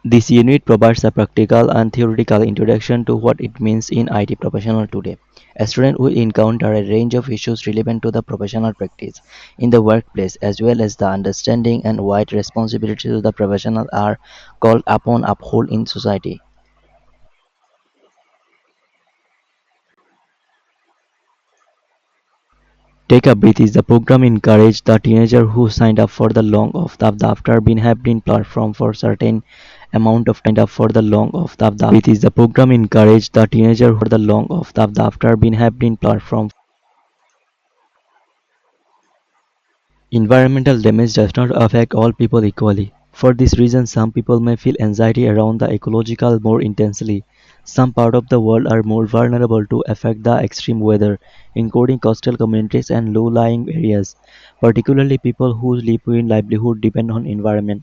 This unit provides a practical and theoretical introduction to what it means in IT professional today. A student will encounter a range of issues relevant to the professional practice in the workplace, as well as the understanding and wide responsibilities the professional are called upon uphold in society. Take a Breath is the program encouraged the teenager who signed up for the long of the after been have been platform for certain amount of the Breath is the program encouraged the teenager who the long of the after been have been platform. Environmental damage does not affect all people equally. For this reason, some people may feel anxiety around the ecological more intensely. Some parts of the world are more vulnerable to affect the extreme weather, including coastal communities and low-lying areas, particularly people whose livelihood depend on environment,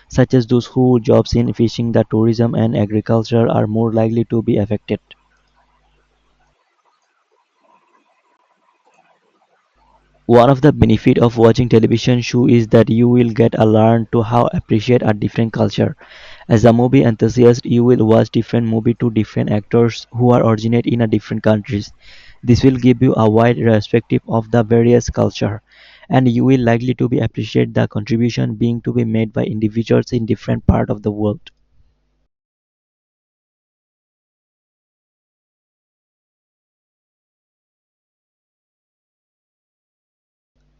such as those whose jobs in fishing, the tourism and agriculture are more likely to be affected. One of the benefit of watching television show is that you will get a learn to how appreciate a different culture. As a movie enthusiast, you will watch different movie to different actors who are originate in a different countries. This will give you a wide perspective of the various culture, and you will likely to be appreciate the contribution being to be made by individuals in different part of the world.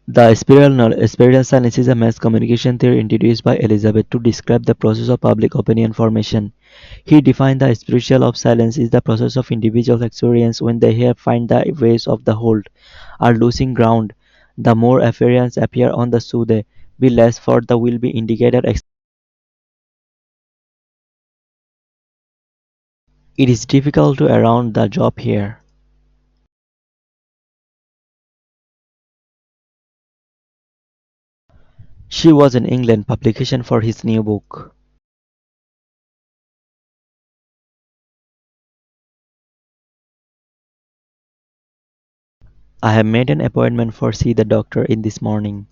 The spiritual science is a mass communication theory introduced by Elizabeth to describe the process of public opinion formation. He defined the spiritual of silence is the process of individual experience when they have find the ways of the hold are losing ground. The more afferents appear on the Sude, be less for the will be indicated. It is difficult to around the job here. She was in England publication for his new book. I have made an appointment for see the doctor in this morning.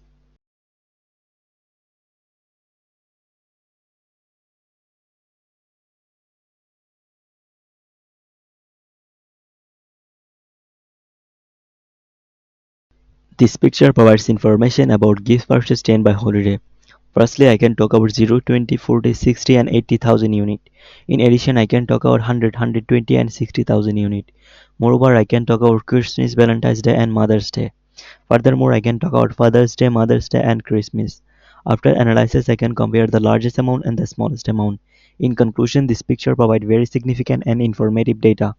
This picture provides information about gifts purchased 10 by holiday. Firstly, I can talk about 0, 20, 40, 60 and 80,000 unit. In addition, I can talk about 100, 120 and 60,000 unit. Moreover, I can talk about Christmas, Valentine's Day and Mother's Day. Furthermore, I can talk about Father's Day, Mother's Day and Christmas. After analysis, I can compare the largest amount and the smallest amount. In conclusion, this picture provides very significant and informative data.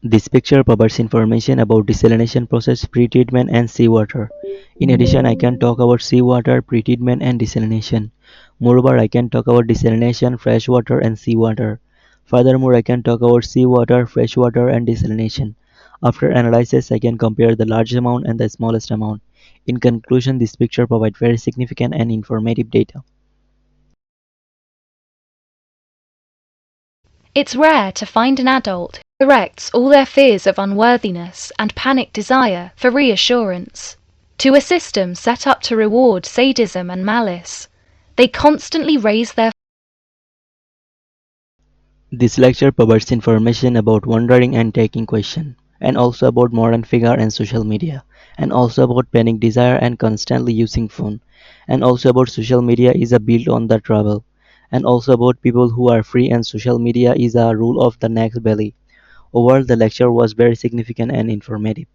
This picture provides information about desalination process, pre-treatment and seawater. In addition, I can talk about seawater, pre-treatment and desalination. Moreover, I can talk about desalination, freshwater and seawater. Furthermore, I can talk about seawater, freshwater and desalination. After analysis, I can compare the largest amount and the smallest amount. In conclusion, this picture provides very significant and informative data. It's rare to find an adult who directs all their fears of unworthiness and panic desire for reassurance to a system set up to reward sadism and malice. They constantly raise their This lecture provides information about wondering and taking question, and also about modern figure and social media, and also about panic desire and constantly using phone, and also about social media is a build on the travel, and also about people who are free and social media is a rule of the next belly. Overall, the lecture was very significant and informative.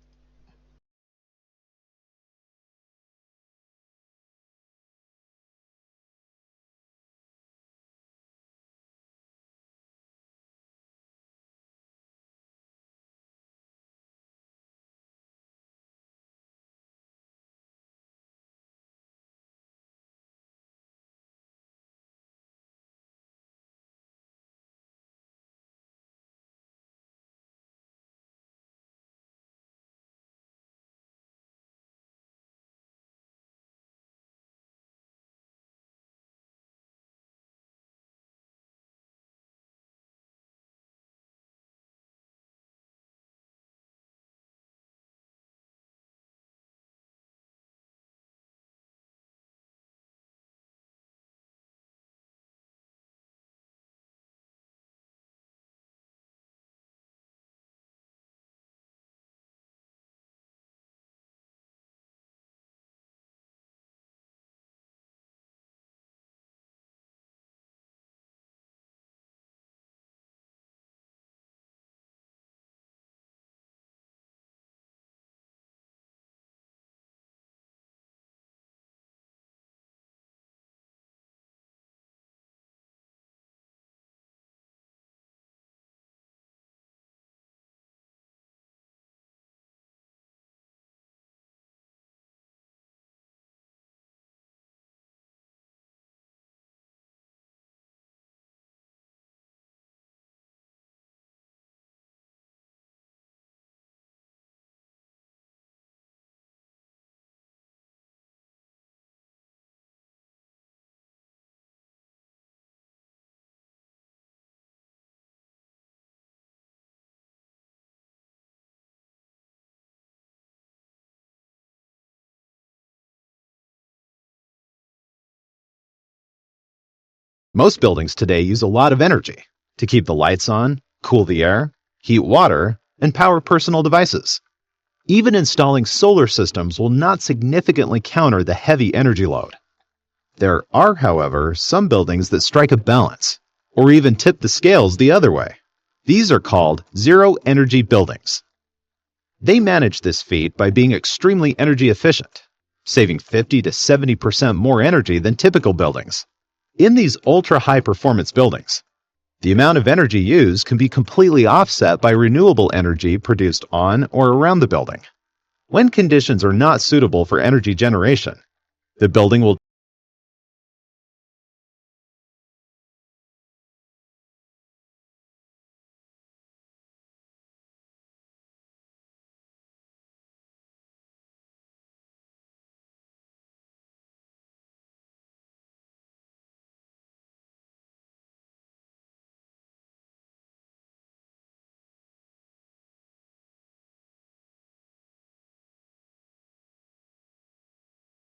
Most buildings today use a lot of energy to keep the lights on, cool the air, heat water, and power personal devices. Even installing solar systems will not significantly counter the heavy energy load. There are, however, some buildings that strike a balance, or even tip the scales the other way. These are called zero-energy buildings. They manage this feat by being extremely energy efficient, saving 50 to 70% more energy than typical buildings. In these ultra-high performance buildings, the amount of energy used can be completely offset by renewable energy produced on or around the building. When conditions are not suitable for energy generation, the building will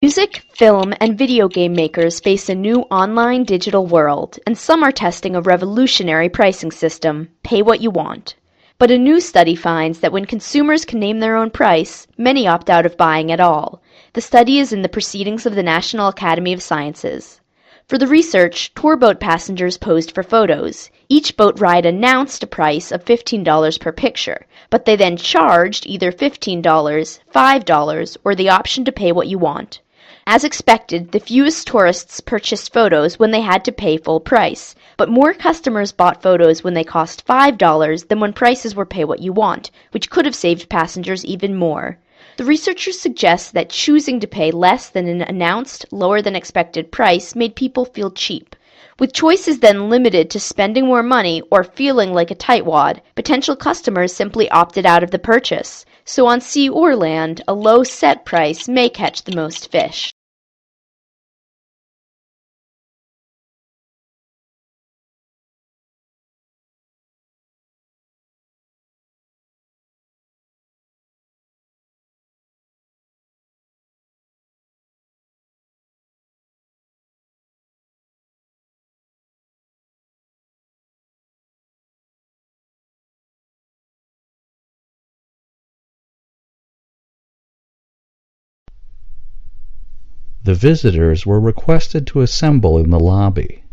Music, film, and video game makers face a new online digital world, and some are testing a revolutionary pricing system, pay what you want. But a new study finds that when consumers can name their own price, many opt out of buying at all. The study is in the Proceedings of the National Academy of Sciences. For the research, tour boat passengers posed for photos. Each boat ride announced a price of $15 per picture, but they then charged either $15, $5, or the option to pay what you want. As expected, the fewest tourists purchased photos when they had to pay full price, but more customers bought photos when they cost $5 than when prices were pay what you want, which could have saved passengers even more. The researchers suggest that choosing to pay less than an announced, lower than expected price made people feel cheap. With choices then limited to spending more money or feeling like a tightwad, potential customers simply opted out of the purchase. So on sea or land, a low set price may catch the most fish. The visitors were requested to assemble in the lobby.